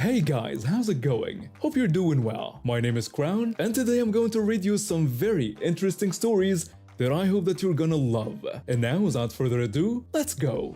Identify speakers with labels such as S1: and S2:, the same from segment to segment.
S1: Hey guys, how's it going? Hope you're doing well. My name is Crown, and today I'm going to read you some very interesting stories that I hope that you're gonna love. And now, without further ado, let's go!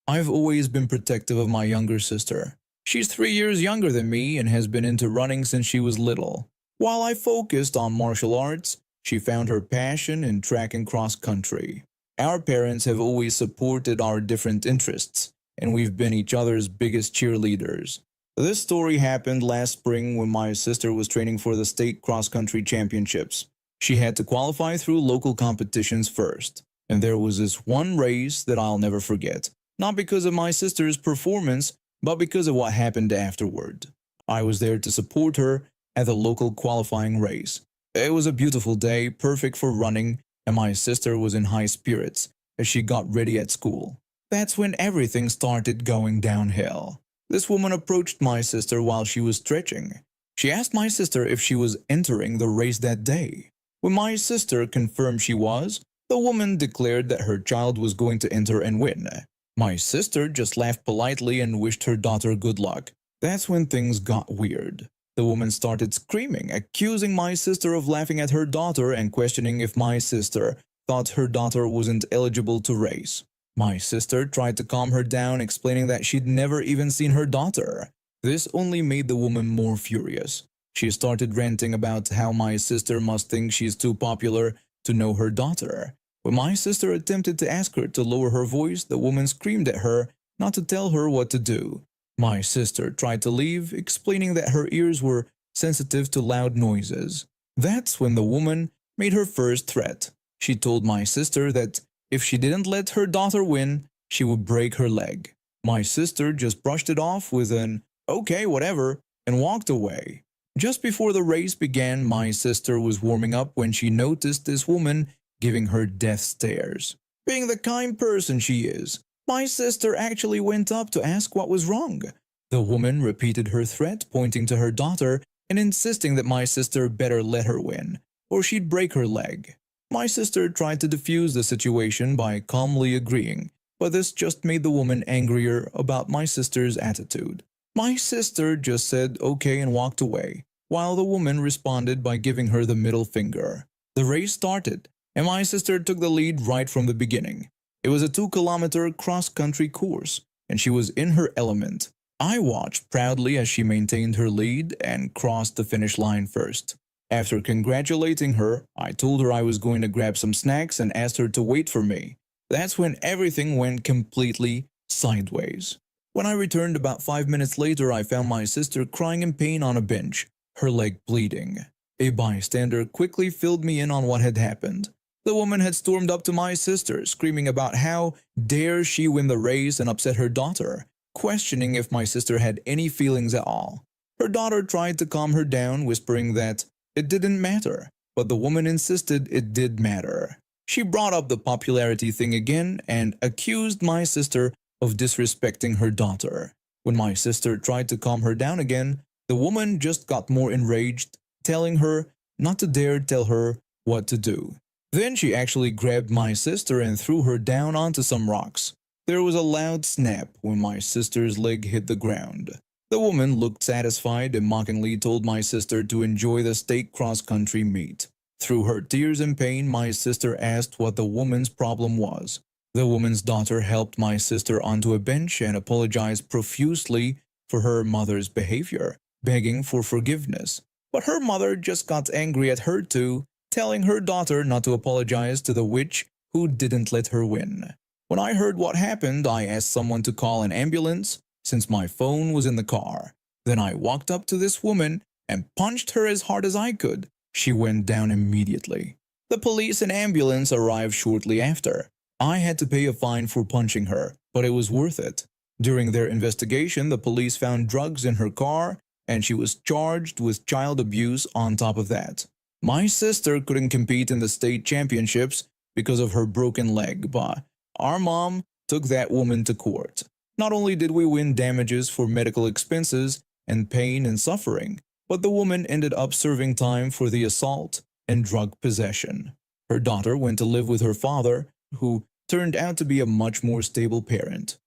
S2: I've always been protective of my younger sister. She's 3 years younger than me and has been into running since she was little. While I focused on martial arts, she found her passion in track and cross country. Our parents have always supported our different interests, and we've been each other's biggest cheerleaders. This story happened last spring when my sister was training for the state cross-country championships. She had to qualify through local competitions first, and there was this one race that I'll never forget. Not because of my sister's performance, but because of what happened afterward. I was there to support her at the local qualifying race. It was a beautiful day, perfect for running, and my sister was in high spirits as she got ready at school. That's when everything started going downhill. This woman approached my sister while she was stretching. She asked my sister if she was entering the race that day. When my sister confirmed she was, the woman declared that her child was going to enter and win. My sister just laughed politely and wished her daughter good luck. That's when things got weird. The woman started screaming, accusing my sister of laughing at her daughter and questioning if my sister thought her daughter wasn't eligible to race. My sister tried to calm her down, explaining that she'd never even seen her daughter. This only made the woman more furious. She started ranting about how my sister must think she's too popular to know her daughter. When my sister attempted to ask her to lower her voice, the woman screamed at her not to tell her what to do. My sister tried to leave, explaining that her ears were sensitive to loud noises. That's when the woman made her first threat. She told my sister that if she didn't let her daughter win, she would break her leg. My sister just brushed it off with an "okay, whatever," and walked away. Just before the race began, my sister was warming up when she noticed this woman giving her death stares. Being the kind person she is, my sister actually went up to ask what was wrong. The woman repeated her threat, pointing to her daughter and insisting that my sister better let her win, or she'd break her leg. My sister tried to defuse the situation by calmly agreeing, but this just made the woman angrier about my sister's attitude. My sister just said okay and walked away, while the woman responded by giving her the middle finger. The race started, and my sister took the lead right from the beginning. It was a 2-kilometer cross-country course, and she was in her element. I watched proudly as she maintained her lead and crossed the finish line first. After congratulating her, I told her I was going to grab some snacks and asked her to wait for me. That's when everything went completely sideways. When I returned about 5 minutes later, I found my sister crying in pain on a bench, her leg bleeding. A bystander quickly filled me in on what had happened. The woman had stormed up to my sister, screaming about how dare she win the race and upset her daughter, questioning if my sister had any feelings at all. Her daughter tried to calm her down, whispering that it didn't matter, but the woman insisted it did matter. She brought up the popularity thing again and accused my sister of disrespecting her daughter. When my sister tried to calm her down again, the woman just got more enraged, telling her not to dare tell her what to do. Then she actually grabbed my sister and threw her down onto some rocks. There was a loud snap when my sister's leg hit the ground. The woman looked satisfied and mockingly told my sister to enjoy the state cross-country meet. Through her tears and pain, my sister asked what the woman's problem was. The woman's daughter helped my sister onto a bench and apologized profusely for her mother's behavior, begging for forgiveness. But her mother just got angry at her too, telling her daughter not to apologize to the witch who didn't let her win. When I heard what happened, I asked someone to call an ambulance since my phone was in the car. Then I walked up to this woman and punched her as hard as I could. She went down immediately. The police and ambulance arrived shortly after. I had to pay a fine for punching her, but it was worth it. During their investigation, the police found drugs in her car, and she was charged with child abuse on top of that. My sister couldn't compete in the state championships because of her broken leg, but our mom took that woman to court. Not only did we win damages for medical expenses and pain and suffering, but the woman ended up serving time for the assault and drug possession. Her daughter went to live with her father, who turned out to be a much more stable parent.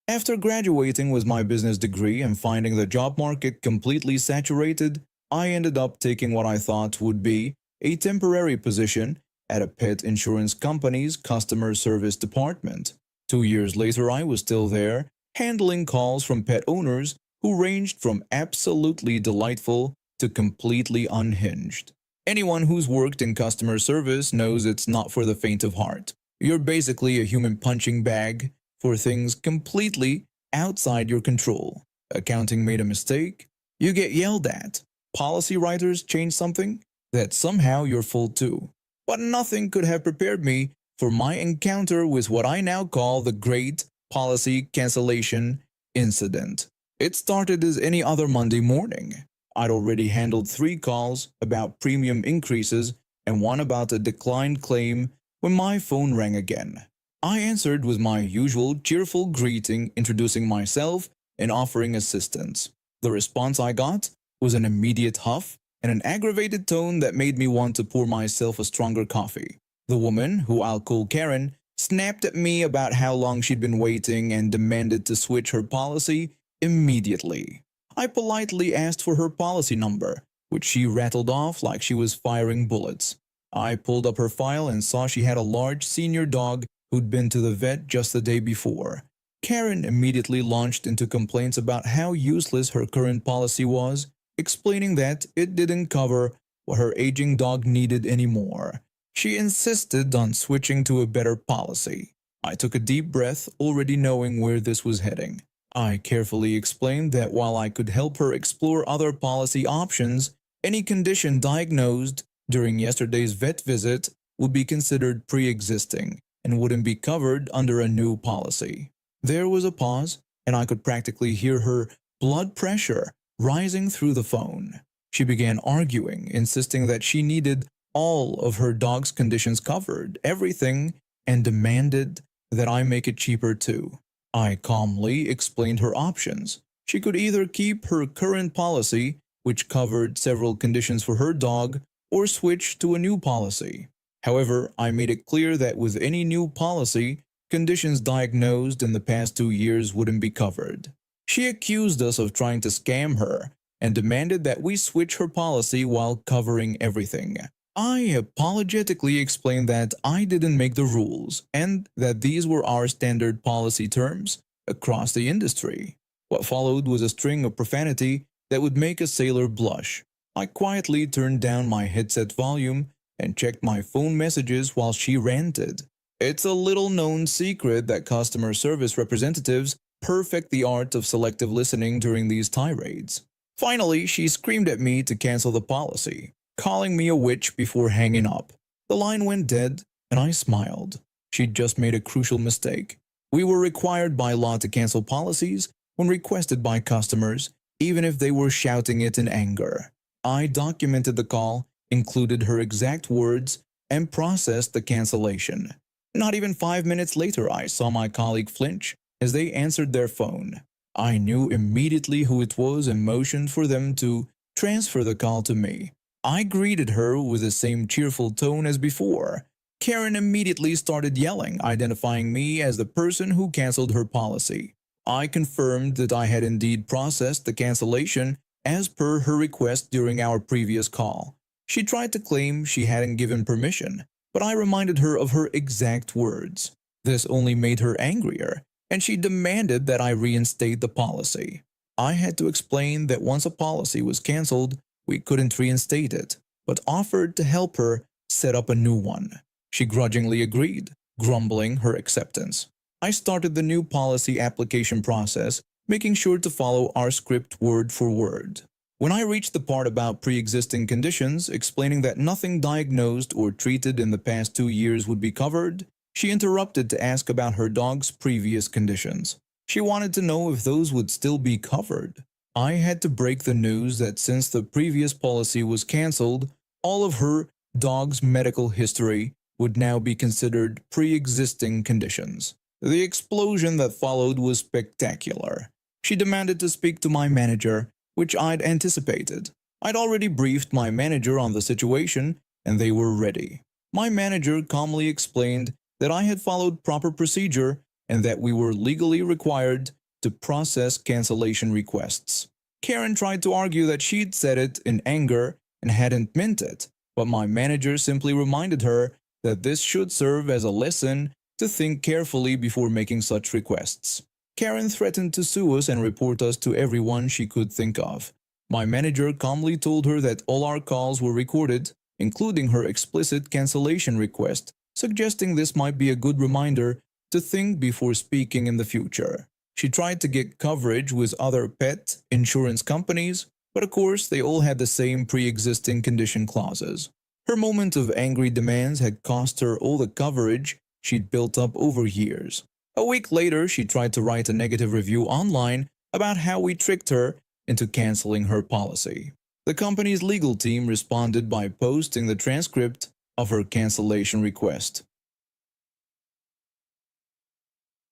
S2: After graduating with my business degree and finding the job market completely saturated, I ended up taking what I thought would be a temporary position at a pet insurance company's customer service department. 2 years later, I was still there, handling calls from pet owners who ranged from absolutely delightful to completely unhinged. Anyone who's worked in customer service knows it's not for the faint of heart. You're basically a human punching bag for things completely outside your control. Accounting made a mistake, you get yelled at. Policy writers change something, that's somehow your fault too. But nothing could have prepared me for my encounter with what I now call the Great Policy Cancellation Incident. It started as any other Monday morning. I'd already handled 3 calls about premium increases and one about a declined claim when my phone rang again. I answered with my usual cheerful greeting, introducing myself and offering assistance. The response I got was an immediate huff and an aggravated tone that made me want to pour myself a stronger coffee. The woman, who I'll call Karen, snapped at me about how long she'd been waiting and demanded to switch her policy immediately. I politely asked for her policy number, which she rattled off like she was firing bullets. I pulled up her file and saw she had a large senior dog who'd been to the vet just the day before. Karen immediately launched into complaints about how useless her current policy was, explaining that it didn't cover what her aging dog needed anymore. She insisted on switching to a better policy. I took a deep breath, already knowing where this was heading. I carefully explained that while I could help her explore other policy options, any condition diagnosed during yesterday's vet visit would be considered pre-existing and wouldn't be covered under a new policy. There was a pause, and I could practically hear her blood pressure rising through the phone. She began arguing, insisting that she needed all of her dog's conditions covered, everything, and demanded that I make it cheaper too. I calmly explained her options. She could either keep her current policy, which covered several conditions for her dog, or switch to a new policy. However, I made it clear that with any new policy, conditions diagnosed in the past 2 years wouldn't be covered. She accused us of trying to scam her and demanded that we switch her policy while covering everything. I apologetically explained that I didn't make the rules and that these were our standard policy terms across the industry. What followed was a string of profanity that would make a sailor blush. I quietly turned down my headset volume and checked my phone messages while she ranted. It's a little-known secret that customer service representatives perfect the art of selective listening during these tirades. Finally, she screamed at me to cancel the policy, calling me a witch before hanging up. The line went dead, and I smiled. She'd just made a crucial mistake. We were required by law to cancel policies when requested by customers, even if they were shouting it in anger. I documented the call, included her exact words, and processed the cancellation. Not even 5 minutes later, I saw my colleague flinch as they answered their phone. I knew immediately who it was and motioned for them to transfer the call to me. I greeted her with the same cheerful tone as before. Karen immediately started yelling, identifying me as the person who canceled her policy. I confirmed that I had indeed processed the cancellation as per her request during our previous call. She tried to claim she hadn't given permission, but I reminded her of her exact words. This only made her angrier, and she demanded that I reinstate the policy. I had to explain that once a policy was canceled, we couldn't reinstate it, but offered to help her set up a new one. She grudgingly agreed, grumbling her acceptance. I started the new policy application process, making sure to follow our script word for word. When I reached the part about pre-existing conditions, explaining that nothing diagnosed or treated in the past 2 years would be covered, she interrupted to ask about her dog's previous conditions. She wanted to know if those would still be covered. I had to break the news that since the previous policy was cancelled, all of her dog's medical history would now be considered pre-existing conditions. The explosion that followed was spectacular. She demanded to speak to my manager, which I'd anticipated. I'd already briefed my manager on the situation, and they were ready. My manager calmly explained that I had followed proper procedure and that we were legally required to process cancellation requests. Karen tried to argue that she'd said it in anger and hadn't meant it, but my manager simply reminded her that this should serve as a lesson to think carefully before making such requests. Karen threatened to sue us and report us to everyone she could think of. My manager calmly told her that all our calls were recorded, including her explicit cancellation request, suggesting this might be a good reminder to think before speaking in the future. She tried to get coverage with other pet insurance companies, but of course they all had the same pre-existing condition clauses. Her moment of angry demands had cost her all the coverage she'd built up over years. A week later, she tried to write a negative review online about how we tricked her into canceling her policy. The company's legal team responded by posting the transcript of her cancellation request.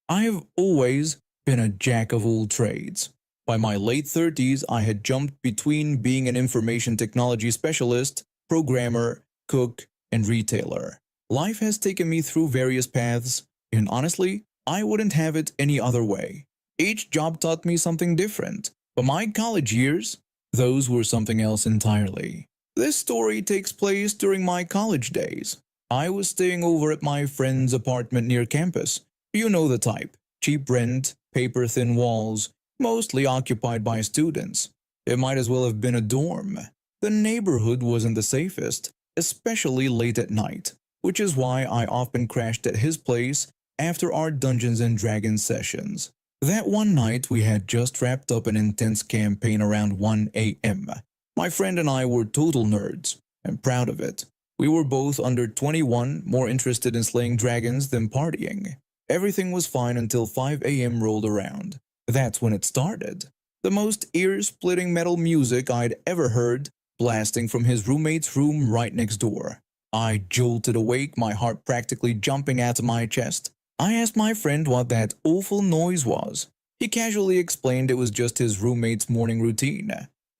S2: I have always been a jack of all trades. By my late 30s, I had jumped between being an information technology specialist, programmer, cook, and retailer. Life has taken me through various paths, and honestly, I wouldn't have it any other way. Each job taught me something different, but my college years, those were something else entirely. This story takes place during my college days. I was staying over at my friend's apartment near campus. You know the type: cheap rent, paper-thin walls, mostly occupied by students. It might as well have been a dorm. The neighborhood wasn't the safest, especially late at night, which is why I often crashed at his place after our Dungeons & Dragons sessions. That one night we had just wrapped up an intense campaign around 1 a.m. My friend and I were total nerds, and proud of it. We were both under 21, more interested in slaying dragons than partying. Everything was fine until 5 a.m. rolled around. That's when it started. The most ear-splitting metal music I'd ever heard, blasting from his roommate's room right next door. I jolted awake, my heart practically jumping out of my chest. I asked my friend what that awful noise was. He casually explained it was just his roommate's morning routine.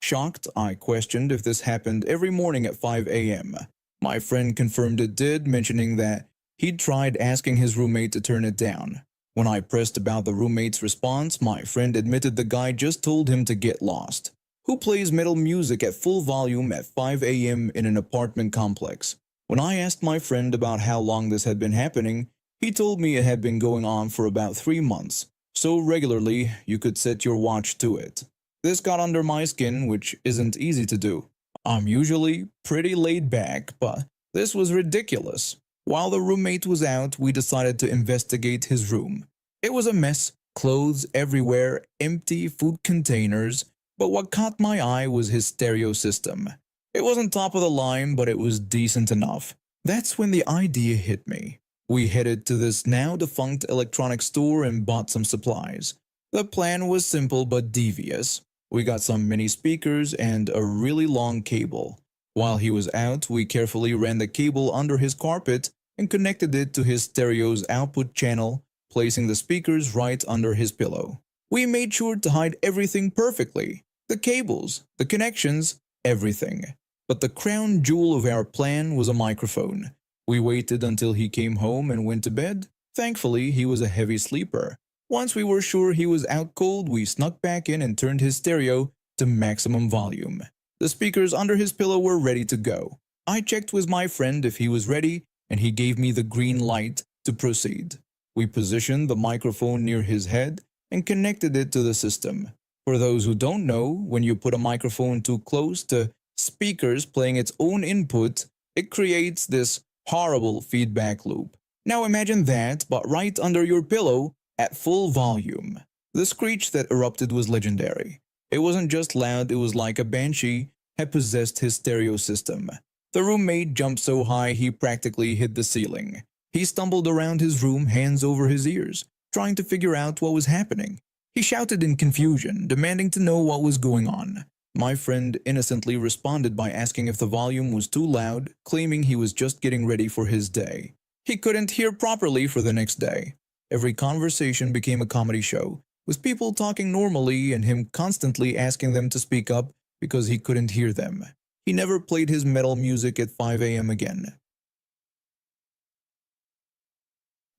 S2: Shocked, I questioned if this happened every morning at 5 a.m. My friend confirmed it did, mentioning that he'd tried asking his roommate to turn it down. When I pressed about the roommate's response, my friend admitted the guy just told him to get lost. Who plays metal music at full volume at 5 a.m. in an apartment complex? When I asked my friend about how long this had been happening, he told me it had been going on for about 3 months, so regularly you could set your watch to it. This got under my skin, which isn't easy to do. I'm usually pretty laid back, but this was ridiculous. While the roommate was out, we decided to investigate his room. It was a mess, clothes everywhere, empty food containers, but what caught my eye was his stereo system. It wasn't top of the line, but it was decent enough. That's when the idea hit me. We headed to this now defunct electronics store and bought some supplies. The plan was simple but devious. We got some mini speakers and a really long cable. While he was out, we carefully ran the cable under his carpet and connected it to his stereo's output channel, placing the speakers right under his pillow. We made sure to hide everything perfectly. The cables, the connections, everything. But the crown jewel of our plan was a microphone. We waited until he came home and went to bed. Thankfully, he was a heavy sleeper. Once we were sure he was out cold, we snuck back in and turned his stereo to maximum volume. The speakers under his pillow were ready to go. I checked with my friend if he was ready, and he gave me the green light to proceed. We positioned the microphone near his head and connected it to the system. For those who don't know, when you put a microphone too close to speakers playing its own input, it creates this horrible feedback loop. Now imagine that, but right under your pillow at full volume. The screech that erupted was legendary. It wasn't just loud, it was like a banshee had possessed his stereo system. The roommate jumped so high he practically hit the ceiling. He stumbled around his room, hands over his ears, trying to figure out what was happening. He shouted in confusion, demanding to know what was going on. My friend innocently responded by asking if the volume was too loud, claiming he was just getting ready for his day. He couldn't hear properly for the next day. Every conversation became a comedy show, with people talking normally and him constantly asking them to speak up because he couldn't hear them. He never played his metal music at 5 a.m. again.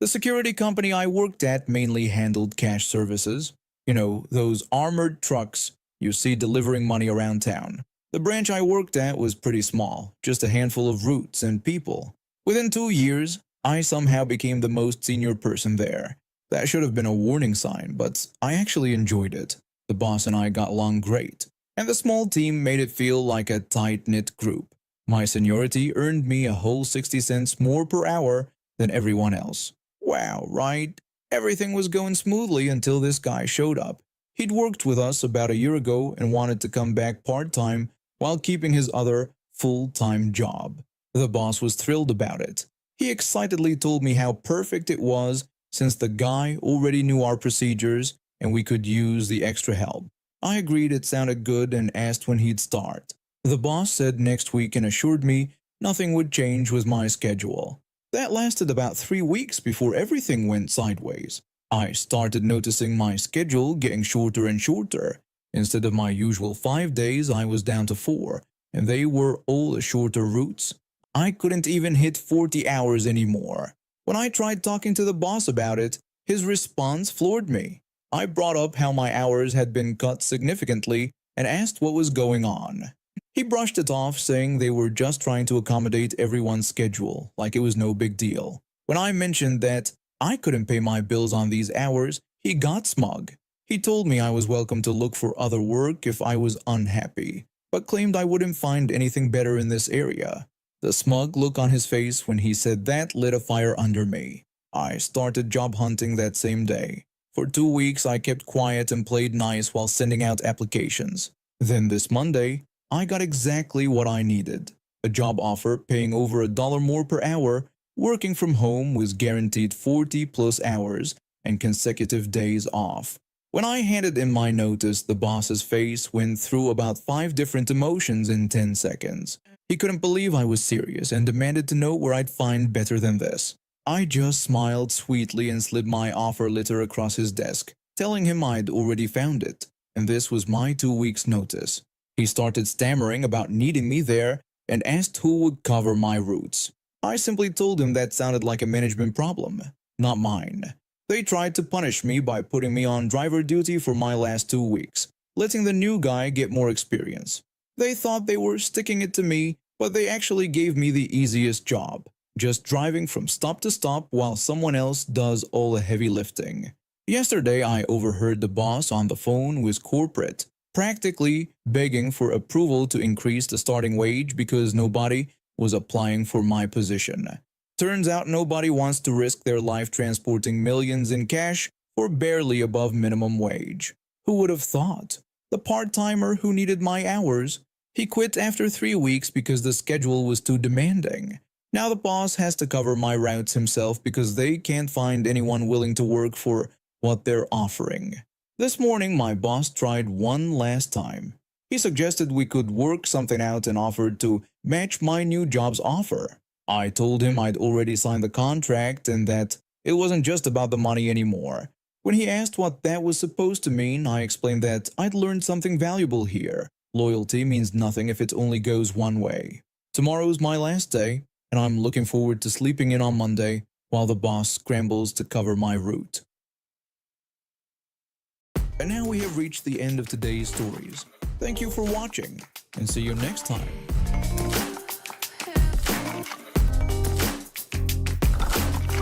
S2: The security company I worked at mainly handled cash services. You know, those armored trucks you see delivering money around town. The branch I worked at was pretty small, just a handful of routes and people. Within 2 years, I somehow became the most senior person there. That should have been a warning sign, but I actually enjoyed it. The boss and I got along great, and the small team made it feel like a tight-knit group. My seniority earned me a whole 60 cents more per hour than everyone else. Wow, right? Everything was going smoothly until this guy showed up. He'd worked with us about a year ago and wanted to come back part-time while keeping his other full-time job. The boss was thrilled about it. He excitedly told me how perfect it was since the guy already knew our procedures and we could use the extra help. I agreed it sounded good and asked when he'd start. The boss said next week and assured me nothing would change with my schedule. That lasted about 3 weeks before everything went sideways. I started noticing my schedule getting shorter and shorter. Instead of my usual 5 days, I was down to 4, and they were all shorter routes. I couldn't even hit 40 hours anymore. When I tried talking to the boss about it, his response floored me. I brought up how my hours had been cut significantly and asked what was going on. He brushed it off, saying they were just trying to accommodate everyone's schedule, like it was no big deal. When I mentioned that I couldn't pay my bills on these hours, he got smug. He told me I was welcome to look for other work if I was unhappy, but claimed I wouldn't find anything better in this area. The smug look on his face when he said that lit a fire under me. I started job hunting that same day. For 2 weeks, I kept quiet and played nice while sending out applications. Then this Monday, I got exactly what I needed. A job offer paying over $1 more per hour, working from home with guaranteed 40+ hours and consecutive days off. When I handed in my notice, the boss's face went through about 5 different emotions in 10 seconds. He couldn't believe I was serious and demanded to know where I'd find better than this. I just smiled sweetly and slid my offer letter across his desk, telling him I'd already found it, and this was my 2 weeks' notice. He started stammering about needing me there and asked who would cover my routes. I simply told him that sounded like a management problem, not mine. They tried to punish me by putting me on driver duty for my last 2 weeks, letting the new guy get more experience. They thought they were sticking it to me, but they actually gave me the easiest job, just driving from stop to stop while someone else does all the heavy lifting. Yesterday, I overheard the boss on the phone with corporate, practically begging for approval to increase the starting wage because nobody was applying for my position. Turns out nobody wants to risk their life transporting millions in cash for barely above minimum wage. Who would have thought? The part-timer who needed my hours, he quit after 3 weeks because the schedule was too demanding. Now the boss has to cover my routes himself because they can't find anyone willing to work for what they're offering. This morning, my boss tried one last time. He suggested we could work something out and offered to match my new job's offer. I told him I'd already signed the contract and that it wasn't just about the money anymore. When he asked what that was supposed to mean, I explained that I'd learned something valuable here. Loyalty means nothing if it only goes one way. Tomorrow's my last day, and I'm looking forward to sleeping in on Monday while the boss scrambles to cover my route. And now we have reached the end of today's stories. Thank you for watching, and see you next time.